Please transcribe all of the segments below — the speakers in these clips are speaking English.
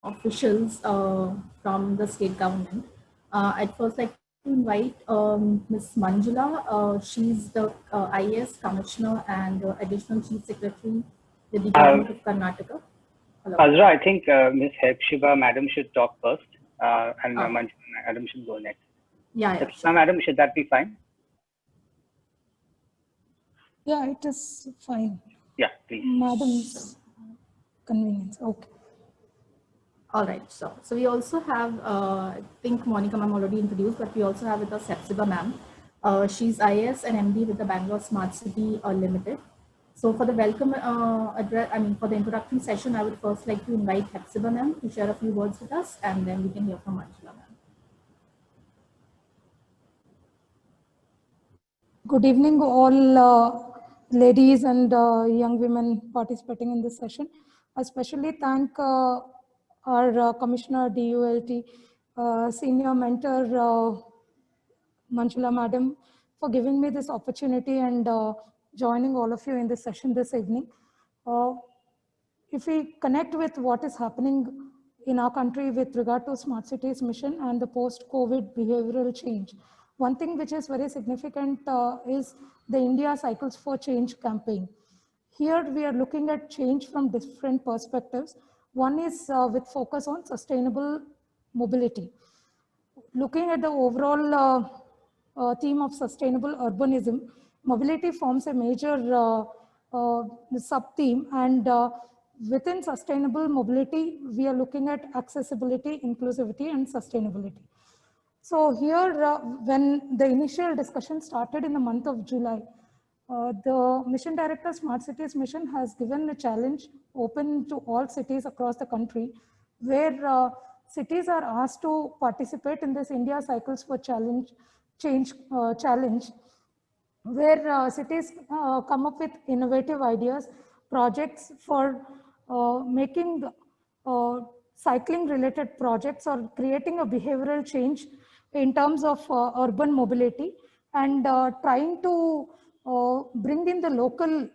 officials from the state government. I'd first like to invite Ms. Manjula. She's the IAS Commissioner and Additional Chief Secretary with the Uh, Government of Karnataka. Hello. Azra, I think Ms. Hepzibah Madam should talk first, and Okay. Manjula Madam should go next. Yeah, Hepzibah sure. Madam, should that be fine? Yeah, it is fine. Yeah, please. Madam's convenience. Okay. All right. So we also have, I think Monica ma'am already introduced, but we also have with us Hepzibah ma'am. She's IS and MD with the Bangalore Smart City Limited. So for the welcome address, for the introductory session, I would first like to invite Hepzibah ma'am to share a few words with us, and then we can hear from Manjula ma'am. Good evening, all ladies and young women participating in this session. I especially thank our Commissioner DULT, Senior Mentor Manjula Madam, for giving me this opportunity and joining all of you in this session this evening. If we connect with what is happening in our country with regard to Smart Cities mission and the post-COVID behavioral change, one thing which is very significant is the India Cycles for Change campaign. Here we are looking at change from different perspectives. One is with focus on sustainable mobility. Looking at the overall theme of sustainable urbanism, mobility forms a major sub-theme, and within sustainable mobility, we are looking at accessibility, inclusivity, and sustainability. So here, when the initial discussion started in the month of July, the Mission Director Smart Cities Mission has given a challenge open to all cities across the country, where cities are asked to participate in this India Cycles for Change challenge, where cities come up with innovative ideas, projects for making cycling related projects or creating a behavioral change in terms of urban mobility, and trying to bring in the local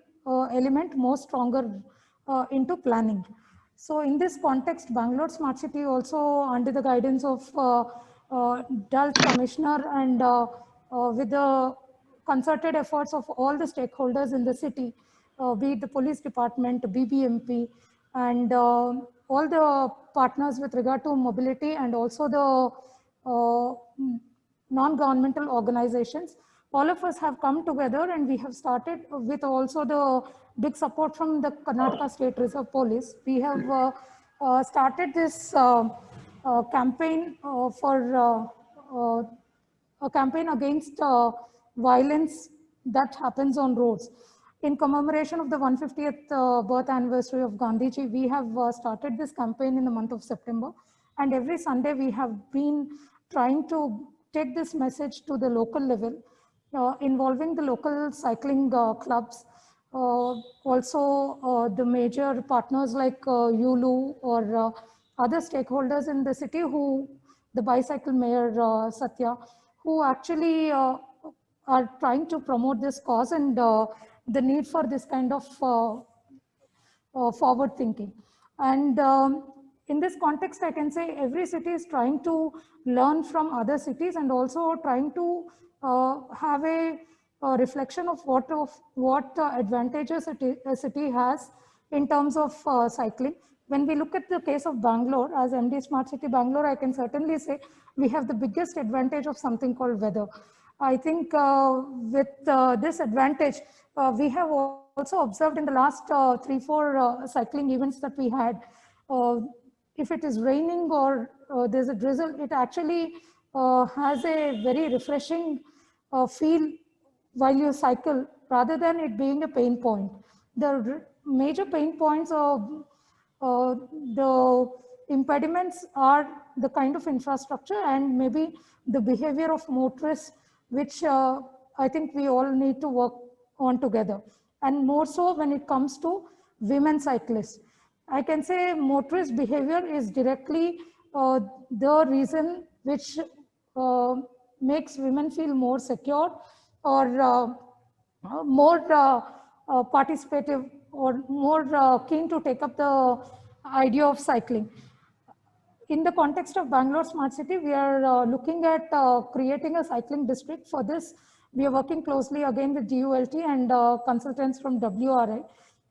element more stronger into planning. So in this context, Bangalore Smart City also, under the guidance of DULT Commissioner and with the concerted efforts of all the stakeholders in the city, be it the police department, BBMP, and all the partners with regard to mobility, and also the non-governmental organizations. All of us have come together, and we have started with also the big support from the Karnataka State Reserve Police. We have started this campaign for a campaign against violence that happens on roads. In commemoration of the 150th birth anniversary of Gandhiji, we have started this campaign in the month of September. And every Sunday, we have been trying to take this message to the local level, involving the local cycling clubs, also the major partners like ULU or other stakeholders in the city, who the bicycle mayor Satya, who actually are trying to promote this cause and the need for this kind of forward thinking. And in this context, I can say every city is trying to learn from other cities, and also trying to have a reflection of what advantages a city has in terms of cycling. When we look at the case of Bangalore, as MD Smart City Bangalore, I can certainly say we have the biggest advantage of something called weather. I think with this advantage, we have also observed in the last 3-4 cycling events that we had, if it is raining or there's a drizzle, it actually has a very refreshing feel while you cycle, rather than it being a pain point. The major pain points of the impediments are the kind of infrastructure and maybe the behavior of motorists, which I think we all need to work on together. And more so when it comes to women cyclists. I can say motorist behavior is directly the reason which makes women feel more secure, or more participative, or more keen to take up the idea of cycling. in the context of Bangalore Smart City, we are looking at creating a cycling district. For this, we are working closely again with DULT and consultants from WRI,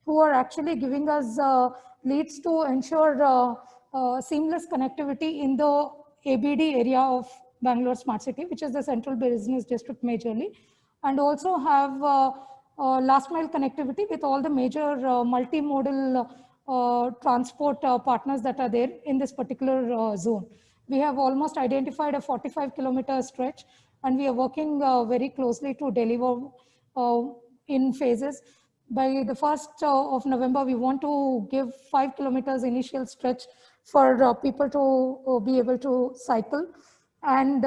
who are actually giving us leads to ensure seamless connectivity in the ABD area of Bangalore Smart City, which is the central business district majorly, and also have last mile connectivity with all the major multimodal transport partners that are there in this particular zone. We have almost identified a 45-kilometer stretch, and we are working very closely to deliver in phases. By the 1st of November, we want to give 5 kilometers initial stretch for people to be able to cycle. And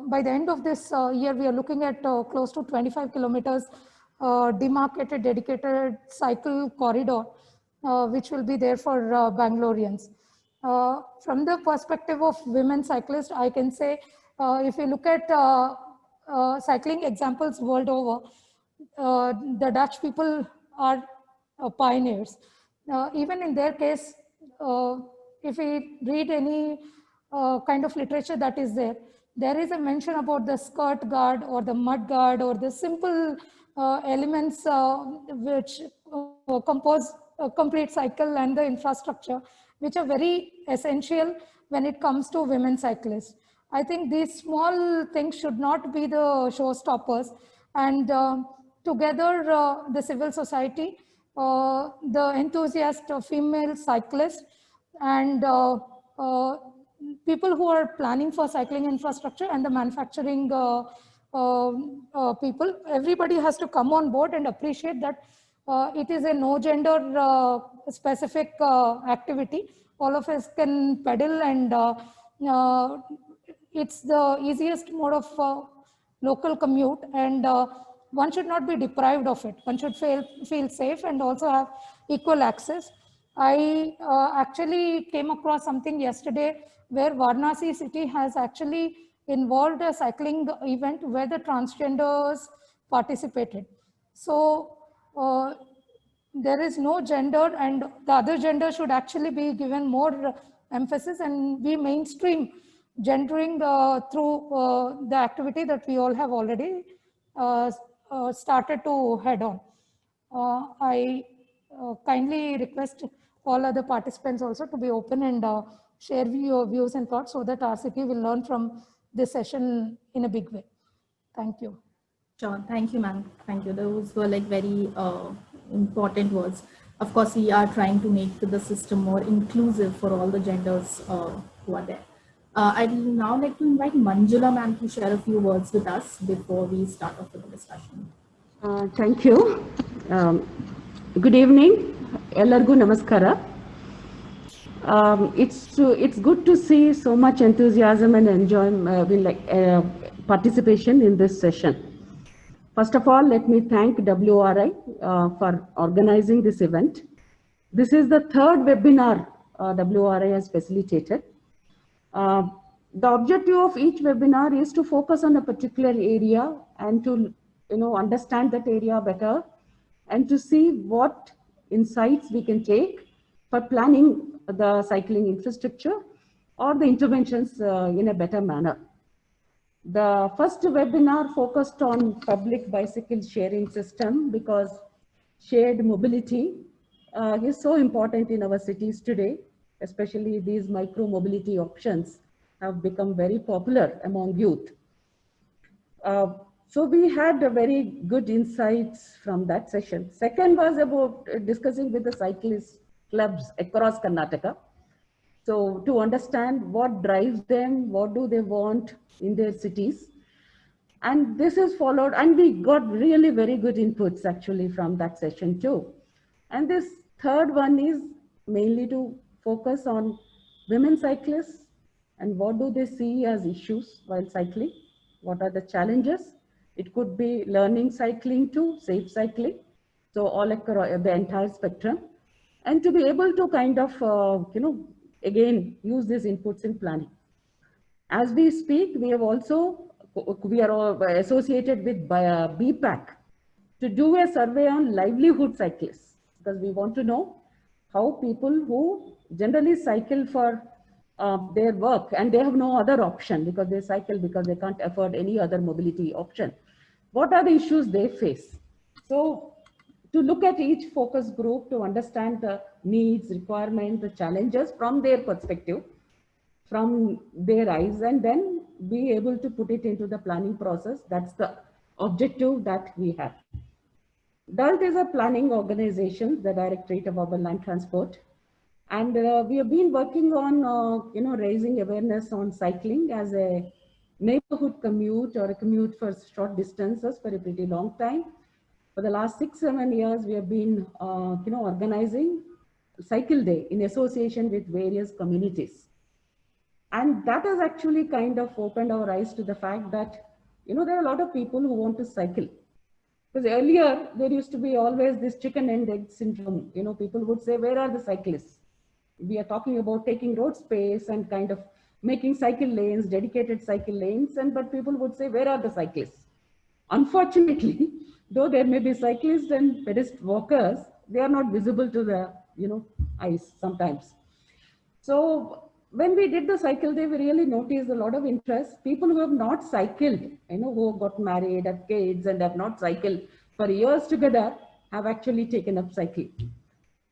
by the end of this year, we are looking at close to 25 kilometers demarcated, dedicated cycle corridor, which will be there for Bangaloreans. From the perspective of women cyclists, I can say, if you look at cycling examples world over, the Dutch people are pioneers. Even in their case, if we read any kind of literature that is there, there is a mention about the skirt guard or the mud guard or the simple elements which compose a complete cycle and the infrastructure, which are very essential when it comes to women cyclists. I think these small things should not be the showstoppers. And together, the civil society, the enthusiast female cyclists, and people who are planning for cycling infrastructure and the manufacturing people, everybody has to come on board and appreciate that it is a no gender specific activity. All of us can pedal, and it's the easiest mode of local commute, and one should not be deprived of it. One should feel safe and also have equal access. I actually came across something yesterday where Varanasi city has actually involved a cycling event where the transgenders participated. So there is no gender, and the other gender should actually be given more emphasis and be mainstream gendering through the activity that we all have already started to head on. I kindly request all other participants also to be open and share your views and thoughts so that our city will learn from this session in a big way. Thank you. Sure. Thank you, ma'am. Thank you. Those were like very important words. Of course, we are trying to make the system more inclusive for all the genders who are there. I'd now like to invite Manjula ma'am to share a few words with us before we start off with the discussion. Thank you. Good evening. Ellargu namaskara. It's good to see so much enthusiasm and participation in this session. First of all, let me thank WRI for organizing this event. This is the third webinar WRI has facilitated. The objective of each webinar is to focus on a particular area and to understand that area better and to see what insights we can take for planning the cycling infrastructure or the interventions in a better manner. The first webinar focused on public bicycle sharing system because shared mobility is so important in our cities today, especially these micro mobility options have become very popular among youth. So we had a very good insights from that session. Second was about discussing with the cyclist clubs across Karnataka. So to understand what drives them, what do they want in their cities. And this is followed, and we got really very good inputs actually from that session too. And this third one is mainly to focus on women cyclists and what do they see as issues while cycling, what are the challenges. It could be learning cycling too, safe cycling, so all across the entire spectrum, and to be able to kind of, again, use these inputs in planning. As we speak, we are all associated with BPAC to do a survey on livelihood cyclists, because we want to know how people who generally cycle for their work and they have no other option because they cycle because they can't afford any other mobility option. What are the issues they face? So to look at each focus group to understand the needs, requirements, the challenges from their perspective, from their eyes, and then be able to put it into the planning process. That's the objective that we have. DULT is a planning organization, the Directorate of Urban Land Transport. And we have been working on, raising awareness on cycling as a neighborhood commute or a commute for short distances for a pretty long time. For the last 6-7 years, we have been, organizing Cycle Day in association with various communities. And that has actually kind of opened our eyes to the fact that, there are a lot of people who want to cycle. Because earlier, there used to be always this chicken and egg syndrome. People would say, where are the cyclists? We are talking about taking road space and kind of making cycle lanes, dedicated cycle lanes. But people would say, where are the cyclists? Unfortunately, though there may be cyclists and pedest walkers, they are not visible to the, eyes sometimes. So when we did the Cycle Day, we really noticed a lot of interest. People who have not cycled, who got married, have kids, and have not cycled for years together, have actually taken up cycling.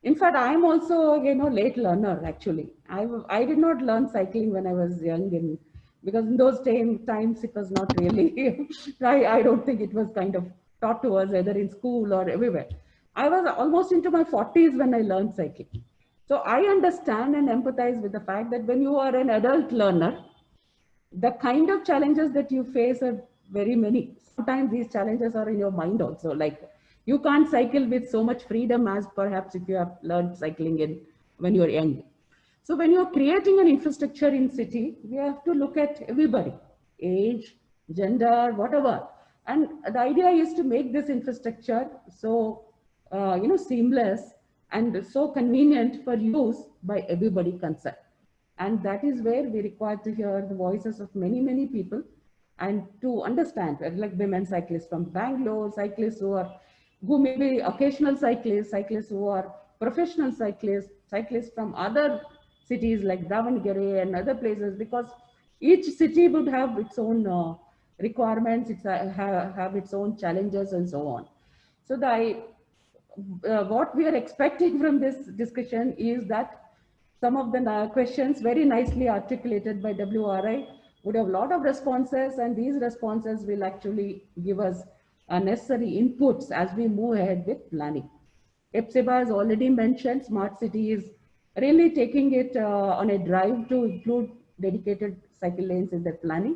In fact, I am also, late learner, actually. I did not learn cycling when I was young, because in those times, it was not really, I don't think it was kind of taught to us either in school or everywhere. I was almost into my 40s when I learned cycling. So I understand and empathize with the fact that when you are an adult learner, the kind of challenges that you face are very many. Sometimes these challenges are in your mind also, like you can't cycle with so much freedom as perhaps if you have learned cycling when you're young. So when you're creating an infrastructure in city, we have to look at everybody, age, gender, whatever. And the idea is to make this infrastructure so, seamless and so convenient for use by everybody concerned. And that is where we require to hear the voices of many, many people and to understand, like women cyclists from Bangalore, cyclists who may be occasional cyclists, cyclists who are professional cyclists, cyclists from other cities like Davangere and other places, because each city would have its own requirements, have its own challenges and so on. So what we are expecting from this discussion is that some of the questions very nicely articulated by WRI would have a lot of responses, and these responses will actually give us necessary inputs as we move ahead with planning. Hepzibah has already mentioned Smart City is really taking it on a drive to include dedicated cycle lanes in their planning.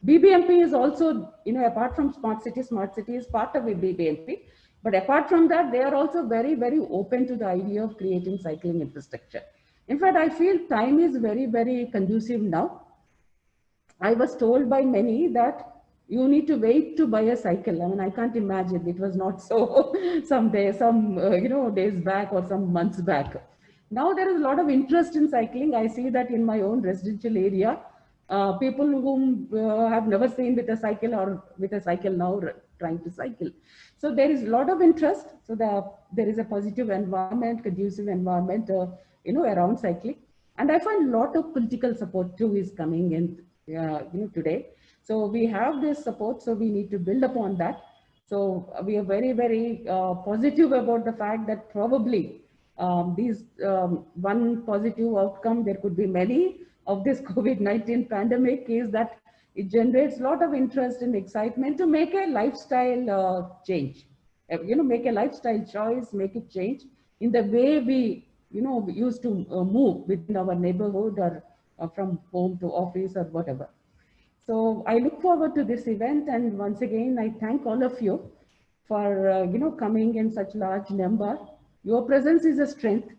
BBMP is also, apart from Smart City is part of a BBMP. But apart from that, they are also very, very open to the idea of creating cycling infrastructure. In fact, I feel time is very, very conducive now. I was told by many that you need to wait to buy a cycle. I mean, I can't imagine it was not so some days back or some months back. Now there is a lot of interest in cycling. I see that in my own residential area. People whom have never seen with a cycle or with a cycle now trying to cycle. So there is a lot of interest. So there is a positive environment, conducive environment, around cycling. And I find a lot of political support too is coming in, today. So we have this support, so we need to build upon that. So we are very, very positive about the fact that probably one positive outcome, there could be many, of this COVID-19 pandemic is that it generates a lot of interest and excitement to make a lifestyle change, make a lifestyle choice, make it change in the way we, we used to move within our neighborhood or from home to office or whatever. So I look forward to this event, and once again, I thank all of you for, coming in such large number. Your presence is a strength,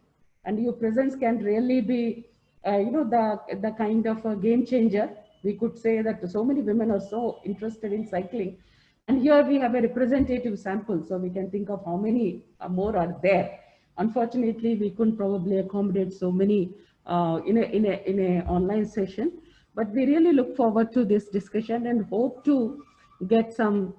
and your presence can really be the kind of a game changer. We could say that so many women are so interested in cycling. And here we have a representative sample, so we can think of how many more are there. Unfortunately, we couldn't probably accommodate so many in a online session, but we really look forward to this discussion and hope to get some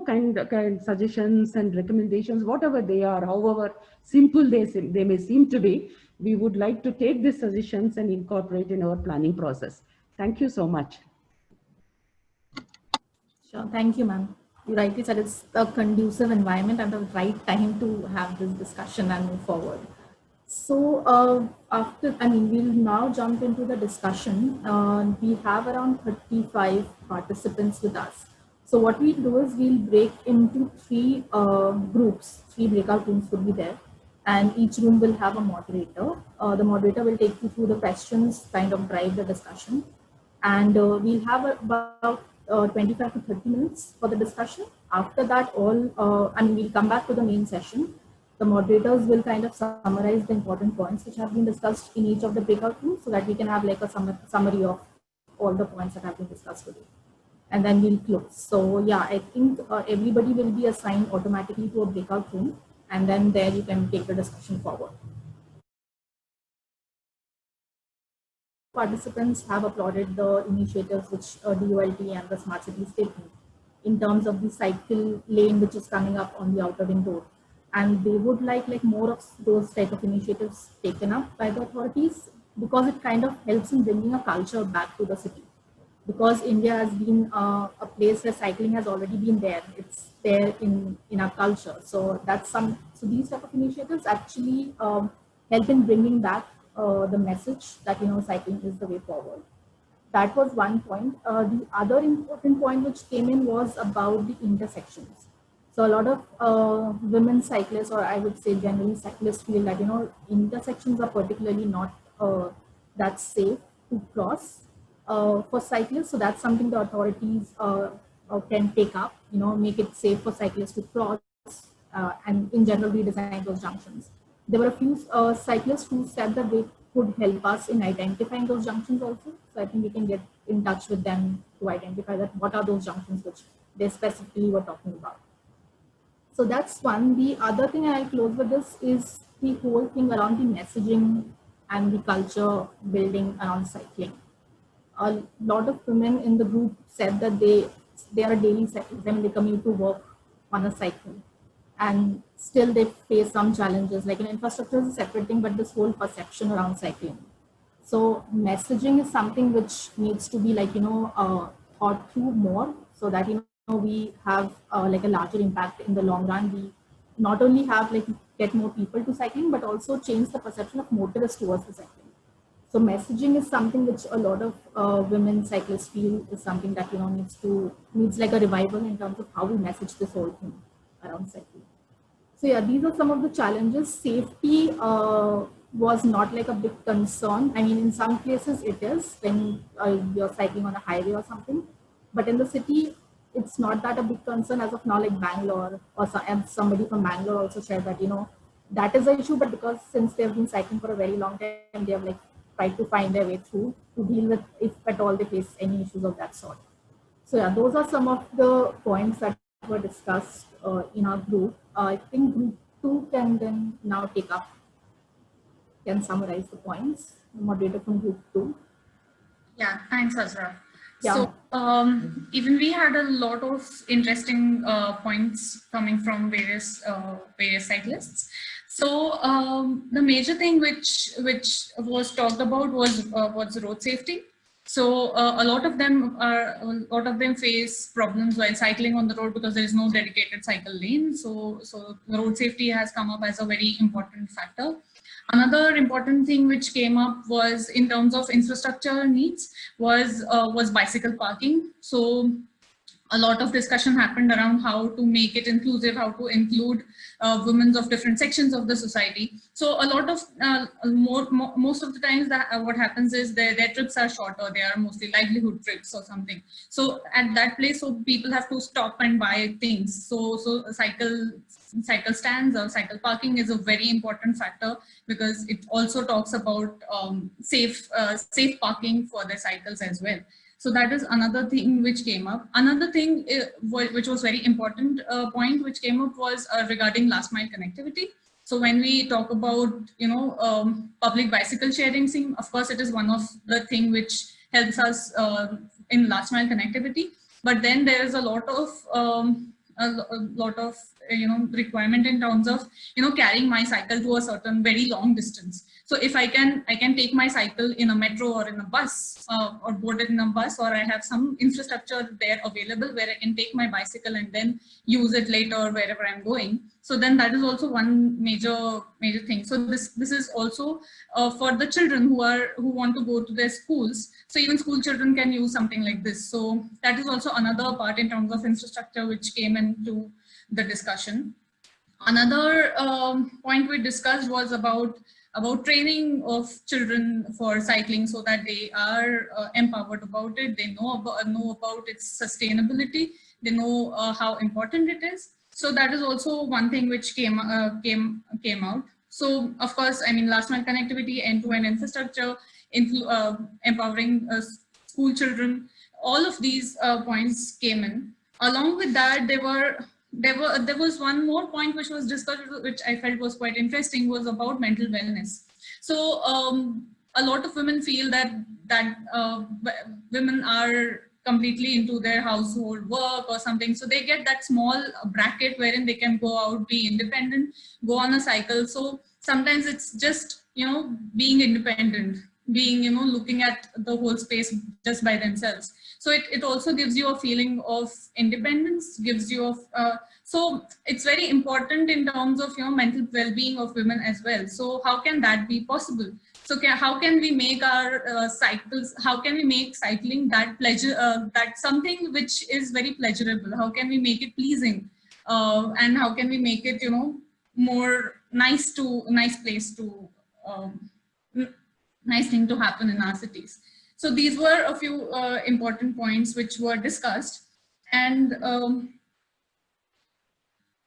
kind suggestions and recommendations, whatever they are, however simple they may seem to be. we would like to take these suggestions and incorporate in our planning process. Thank you so much. Sure. Thank you, ma'am. You rightly said it's a conducive environment and the right time to have this discussion and move forward. So we'll now jump into the discussion. We have around 35 participants with us. So what we'll do is we'll break into three groups, three breakout rooms will be there. And each room will have a moderator. The moderator will take you through the questions, kind of drive the discussion. And we'll have about 25 to 30 minutes for the discussion. After that, we'll come back to the main session. The moderators will kind of summarize the important points which have been discussed in each of the breakout rooms so that we can have like a summary of all the points that have been discussed today. And then we'll close. So yeah, I think everybody will be assigned automatically to a breakout room, and then there you can take the discussion forward. Participants have applauded the initiatives which DOLT and the Smart City is taking in terms of the cycle lane which is coming up on the outer ring road. And they would like more of those type of initiatives taken up by the authorities because it kind of helps in bringing a culture back to the city. Because India has been a place where cycling has already been there. It's there in our culture. So so these type of initiatives actually help in bringing back the message that, cycling is the way forward. That was one point. The other important point which came in was about the intersections. So a lot of women cyclists, or I would say generally cyclists, feel that, intersections are particularly not that safe to cross for cyclists. So that's something the authorities can take up, make it safe for cyclists to cross and in general redesign those junctions. There were a few cyclists who said that they could help us in identifying those junctions also. So I think we can get in touch with them to identify that what are those junctions which they specifically were talking about. So that's one. The other thing I'll close with this is the whole thing around the messaging and the culture building around cycling. A lot of women in the group said that they are daily cyclists. I mean, they commute to work on a cycle, and still they face some challenges. Like infrastructure is a separate thing, but this whole perception around cycling. So messaging is something which needs to be thought through more, so that we have like a larger impact in the long run. We not only have get more people to cycling, but also change the perception of motorists towards the cycling. So messaging is something which a lot of women cyclists feel is something that needs like a revival in terms of how we message this whole thing around cycling. So yeah, these are some of the challenges. Safety was not like a big concern. I mean, in some places it is when you're cycling on a highway or something, but in the city, it's not that a big concern as of now, like Bangalore, and somebody from Bangalore also shared that, that is an issue, but because since they've been cycling for a very long time, they have tried to find their way through to deal with, if at all they face any issues of that sort. So yeah, those are some of the points that were discussed in our group. I think group 2 can then now can summarize the points. The moderator from group 2. Yeah, thanks, Azra. Yeah. So even we had a lot of interesting points coming from various cyclists. So the major thing which was talked about was road safety. So a lot of them face problems while cycling on the road because there is no dedicated cycle lane. So the road safety has come up as a very important factor. Another important thing which came up was in terms of infrastructure needs was bicycle parking. So a lot of discussion happened around how to make it inclusive, how to include women of different sections of the society. So a lot of most of the times that what happens is their trips are shorter. They are mostly livelihood trips or something. So at that place, so people have to stop and buy things. So cycle stands or cycle parking is a very important factor because it also talks about safe parking for the cycles as well. So that is another thing which came up. Another thing which was very important point which came up was regarding last mile connectivity. So when we talk about public bicycle sharing scheme, of course it is one of the thing which helps us in last mile connectivity. But then there is a lot of requirement in terms of carrying my cycle to a certain very long distance. So if I can take my cycle in a metro or in a bus, or boarded in a bus, or I have some infrastructure there available where I can take my bicycle and then use it later wherever I'm going. So then that is also one major thing. So this is also for the children who want to go to their schools. So even school children can use something like this. So that is also another part in terms of infrastructure which came into the discussion. Another point we discussed was about training of children for cycling, so that they are empowered about it. They know about its sustainability. They know how important it is. So that is also one thing which came out. So of course, I mean, last mile connectivity, end-to-end infrastructure, empowering school children. All of these points came in. Along with that, there was one more point which was discussed, which I felt was quite interesting, was about mental wellness. So a lot of women feel that women are completely into their household work or something. So they get that small bracket wherein they can go out, be independent, go on a cycle. So sometimes it's just, being independent, being, looking at the whole space just by themselves. So it also gives you a feeling of independence, gives you so it's very important in terms of mental well-being of women as well. So how can that be possible? So how can we make our cycles, how can we make cycling that that something which is very pleasurable? How can we make it pleasing? And how can we make it, more nice place to, nice thing to happen in our cities. So these were a few important points which were discussed. And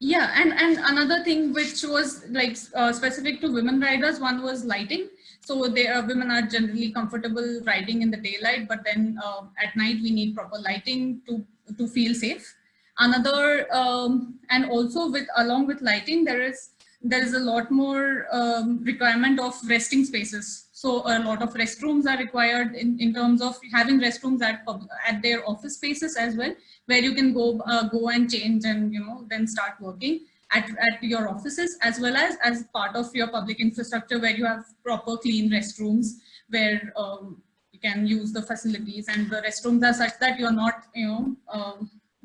yeah, and another thing which was like specific to women riders, one was lighting. So women are generally comfortable riding in the daylight, but then at night we need proper lighting to feel safe. Another, and also along with lighting, there is a lot more requirement of resting spaces. So a lot of restrooms are required in terms of having restrooms at their office spaces as well, where you can go and change and then start working at your offices, as well as part of your public infrastructure, where you have proper clean restrooms where you can use the facilities, and the restrooms are such that you're not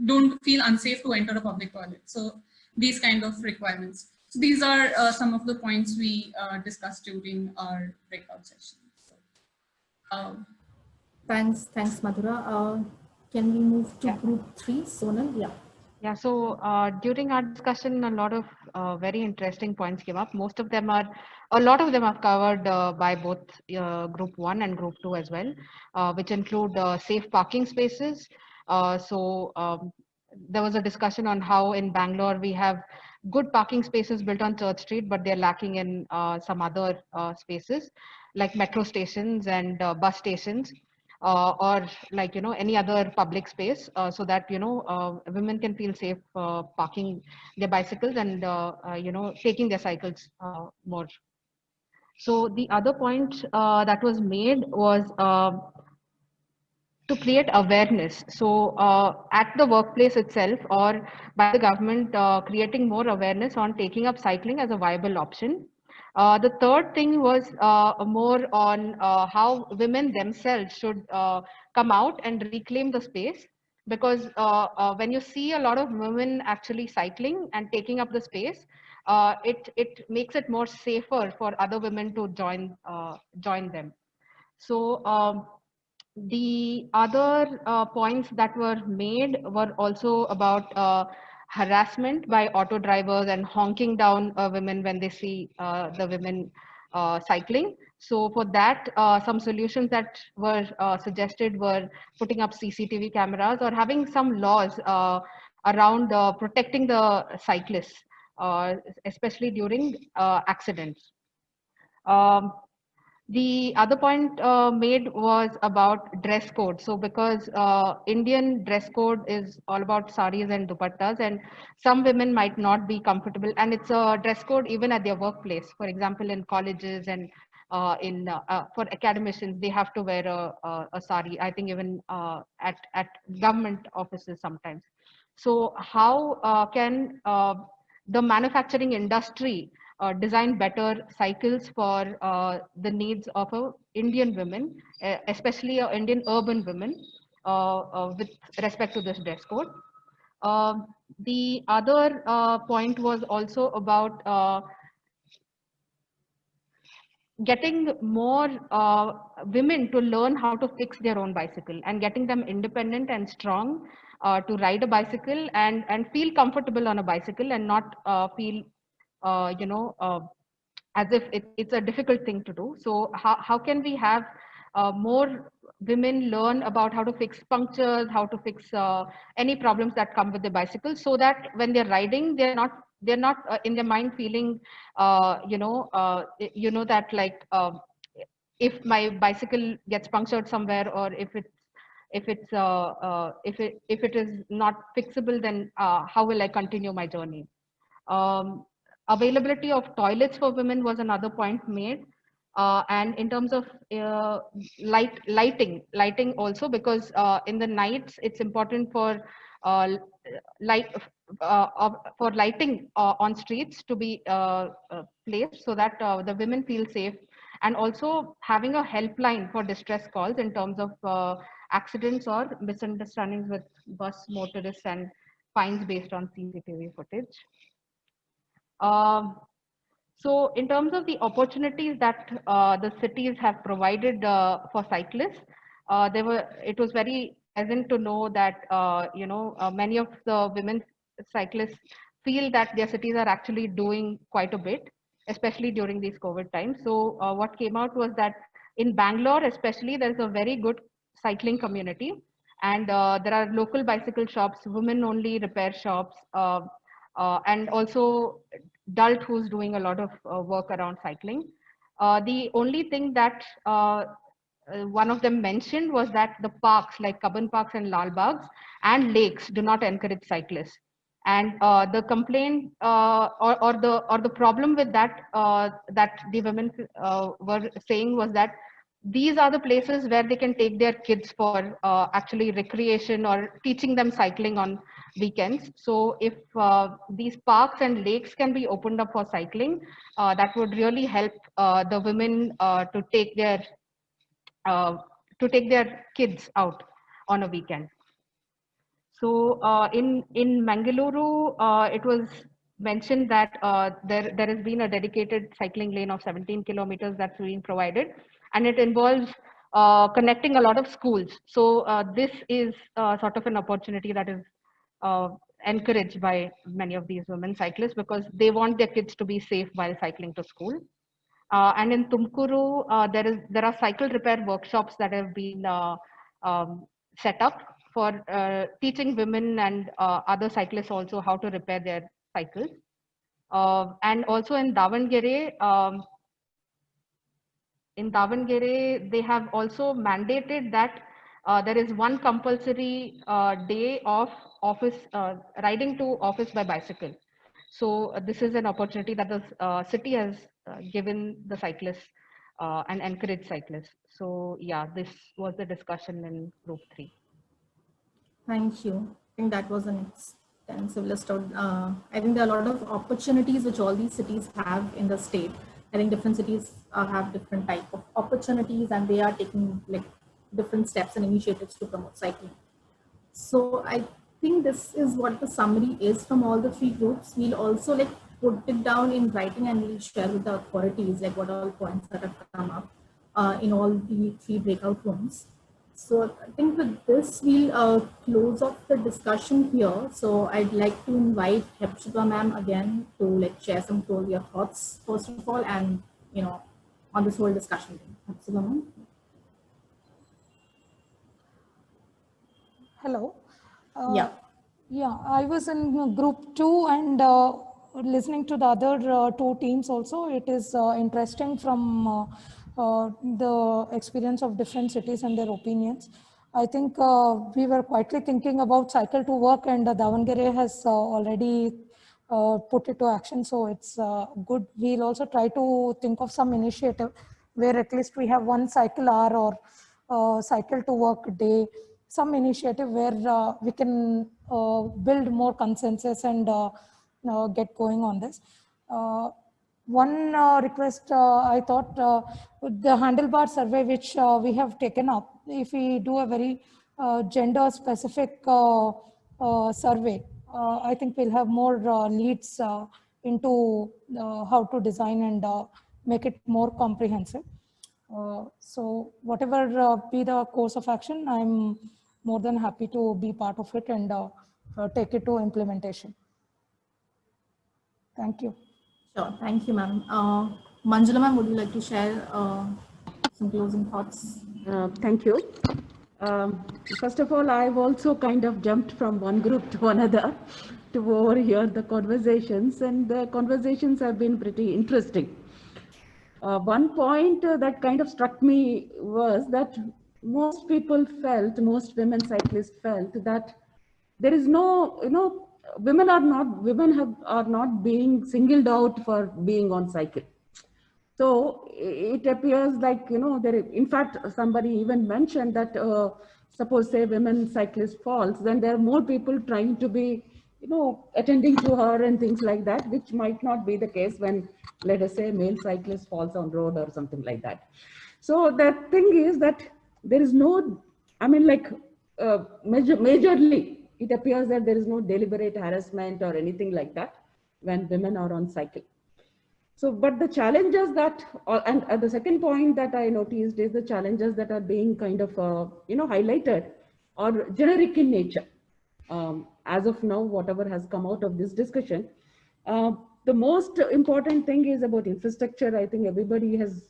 don't feel unsafe to enter a public toilet. So these kind of requirements. So these are some of the points we discussed during our breakout session. So, Thanks, Madhura. Can we move to group 3, Sonal? Yeah. Yeah, so during our discussion, a lot of very interesting points came up. A lot of them are covered by both group 1 and group 2 as well, which include safe parking spaces. There was a discussion on how in Bangalore we have good parking spaces built on Church Street, but they're lacking in some other spaces like metro stations and bus stations. Or like any other public space, so that women can feel safe parking their bicycles and taking their cycles more. So the other point that was made was to create awareness. So at the workplace itself or by the government, creating more awareness on taking up cycling as a viable option. The third thing was more on how women themselves should come out and reclaim the space, because when you see a lot of women actually cycling and taking up the space, it makes it more safer for other women to join them. So the other points that were made were also about harassment by auto drivers and honking down women when they see the women cycling. So for that, some solutions that were suggested were putting up CCTV cameras or having some laws around protecting the cyclists, especially during accidents. The other point made was about dress code. So because Indian dress code is all about saris and dupattas, and some women might not be comfortable, and it's a dress code even at their workplace. For example, in colleges and for academicians, they have to wear a sari. I think even at government offices sometimes. So how can the manufacturing industry design better cycles for the needs of Indian women, especially Indian urban women, with respect to this dress code. The other point was also about getting more women to learn how to fix their own bicycle and getting them independent and strong to ride a bicycle and feel comfortable on a bicycle and not feel as if it's a difficult thing to do. So how can we have more women learn about how to fix punctures, how to fix any problems that come with the bicycle, so that when they're riding, they're not in their mind feeling that like if my bicycle gets punctured somewhere, or if it is not fixable, then how will I continue my journey? Availability of toilets for women was another point made. And in terms of lighting also, because in the nights it's important for light for lighting on streets to be placed so that the women feel safe, and also having a helpline for distress calls in terms of accidents or misunderstandings with bus motorists and fines based on CCTV footage. So in terms of the opportunities that the cities have provided for cyclists, it was very pleasant to know that many of the women cyclists feel that their cities are actually doing quite a bit, especially during these COVID times. So what came out was that in Bangalore especially, there's a very good cycling community, and there are local bicycle shops, women only repair shops, and also Dalt, who's doing a lot of work around cycling. The only thing that one of them mentioned was that the parks like Cubbon Parks and Lal Bags and lakes do not encourage cyclists. And the complaint or the problem with that that the women were saying was that these are the places where they can take their kids for actually recreation or teaching them cycling on weekends. So if these parks and lakes can be opened up for cycling, that would really help the women to take their kids out on a weekend. So in Mangaluru, it was mentioned that there has been a dedicated cycling lane of 17 kilometers that's being provided, and it involves connecting a lot of schools. So this is sort of an opportunity that is encouraged by many of these women cyclists, because they want their kids to be safe while cycling to school. And in Tumkuru, there are cycle repair workshops that have been set up for teaching women and other cyclists also how to repair their cycles. And also in Davangere, they have also mandated that there is one compulsory day of office riding to office by bicycle. So this is an opportunity that the city has given the cyclists and encouraged cyclists. So yeah, this was the discussion in group 3. Thank you. I think that was an extensive list of, I think there are a lot of opportunities which all these cities have in the state. I think different cities have different type of opportunities, and they are taking like different steps and initiatives to promote cycling. So I think this is what the summary is from all the 3 groups. We'll also like put it down in writing and we'll share with the authorities like what all points that have come up in all the 3 breakout rooms. So I think with this, we'll close off the discussion here. So I'd like to invite Hepzibah ma'am again to like share some of your thoughts, first of all, and on this whole discussion. Hepzibah ma'am. Hello. Yeah, I was in group 2 and listening to the other 2 teams also. It is interesting from the experience of different cities and their opinions. I think we were quietly thinking about cycle to work, and Davangere has already put it to action. So it's good. We'll also try to think of some initiative where at least we have one cycle hour or cycle to work day, some initiative where we can build more consensus and get going on this. One request I thought the handlebar survey which we have taken up, if we do a very gender specific survey, I think we'll have more leads into how to design and make it more comprehensive. So whatever be the course of action, I'm more than happy to be part of it and take it to implementation. Thank you. Sure, thank you, ma'am. Manjula ma'am, would you like to share some closing thoughts? Thank you. First of all, I've also kind of jumped from one group to another to overhear the conversations, and the conversations have been pretty interesting. One point that kind of struck me was that most people felt, most women cyclists felt that there is no, women are not being singled out for being on cycle. So it appears like, in fact, somebody even mentioned that suppose say women cyclist falls, then there are more people trying to be, attending to her and things like that, which might not be the case when, let us say, male cyclist falls on road or something like that. So the thing is that there is no, majorly, it appears that there is no deliberate harassment or anything like that when women are on cycle. So, but the challenges that, and the second point that I noticed is the challenges that are being kind of, highlighted or generic in nature. As of now, whatever has come out of this discussion, the most important thing is about infrastructure. I think everybody has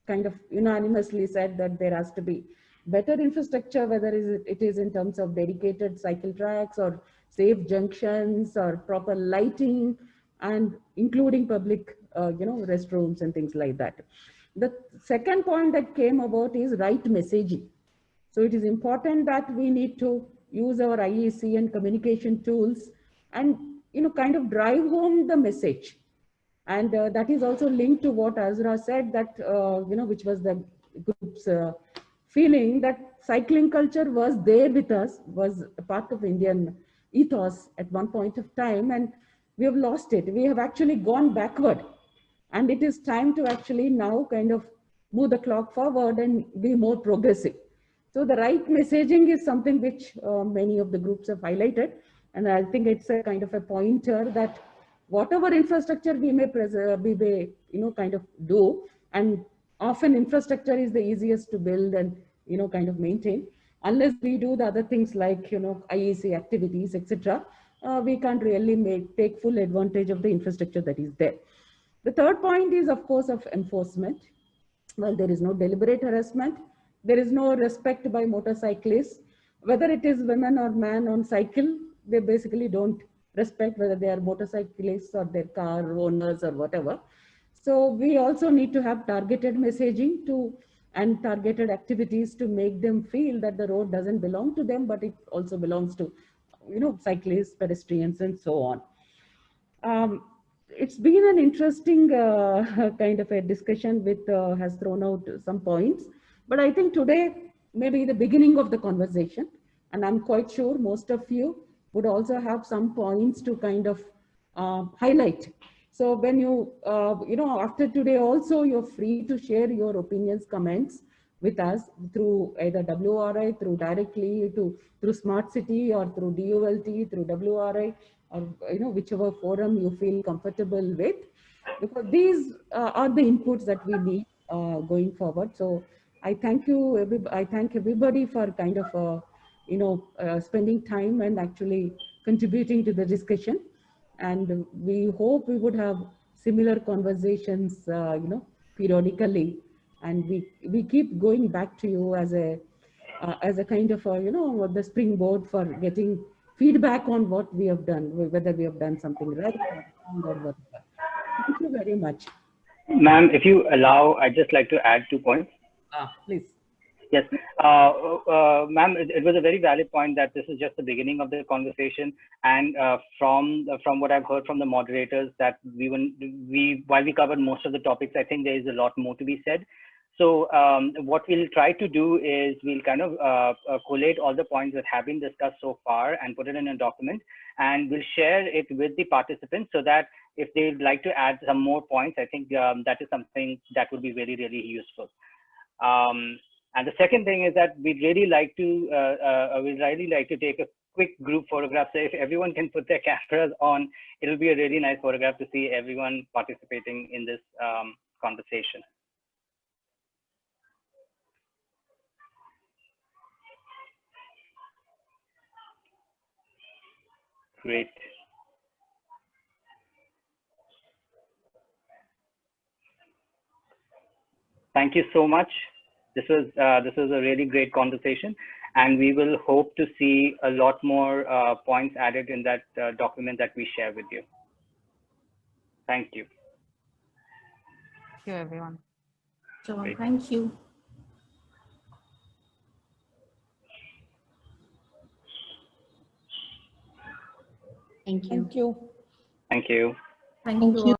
kind of unanimously said that there has to be better infrastructure, whether it is in terms of dedicated cycle tracks or safe junctions or proper lighting, and including public, restrooms and things like that. The second point that came about is right messaging. So it is important that we need to use our IEC and communication tools and, kind of drive home the message. And that is also linked to what Azra said, that, which was the group's feeling that cycling culture was there with us, was a part of Indian ethos at one point of time, and we have lost it. We have actually gone backward, and it is time to actually now kind of move the clock forward and be more progressive. So the right messaging is something which many of the groups have highlighted, and I think it's a kind of a pointer that whatever infrastructure we may kind of do, and often infrastructure is the easiest to build and kind of maintain. Unless we do the other things like IEC activities, etc., we can't really take full advantage of the infrastructure that is there. The third point is, of course, of enforcement. Well, there is no deliberate harassment. There is no respect by motorcyclists. Whether it is women or man on cycle, they basically don't respect whether they are motorcyclists or their car owners or whatever. So we also need to have targeted messaging and targeted activities to make them feel that the road doesn't belong to them, but it also belongs to, cyclists, pedestrians, and so on. It's been an interesting kind of a discussion with has thrown out some points, but I think today may be the beginning of the conversation, and I'm quite sure most of you would also have some points to kind of highlight. So when you, after today also, you're free to share your opinions, comments with us through either WRI, through directly, through Smart City, or through DULT, through WRI, or whichever forum you feel comfortable with, because these are the inputs that we need going forward. So I thank you. I thank everybody for kind of spending time and actually contributing to the discussion. And we hope we would have similar conversations, periodically. And we keep going back to you as a kind of the springboard for getting feedback on what we have done, whether we have done something right or whatever. Thank you very much. Ma'am, if you allow, I'd just like to add 2 points. Please. Yes, ma'am, it was a very valid point that this is just the beginning of the conversation, and from what I've heard from the moderators, that while we covered most of the topics, I think there is a lot more to be said. So what we'll try to do is we'll kind of collate all the points that have been discussed so far and put it in a document, and we'll share it with the participants so that if they'd like to add some more points, I think that is something that would be really, really useful. And the second thing is that we'd really like to take a quick group photograph. So if everyone can put their cameras on, it'll be a really nice photograph to see everyone participating in this conversation. Great. Thank you so much. This was a really great conversation, and we will hope to see a lot more points added in that document that we share with you. Thank you. Thank you, everyone. So, Great. thank you. Thank you. Thank you. Thank you. Thank you.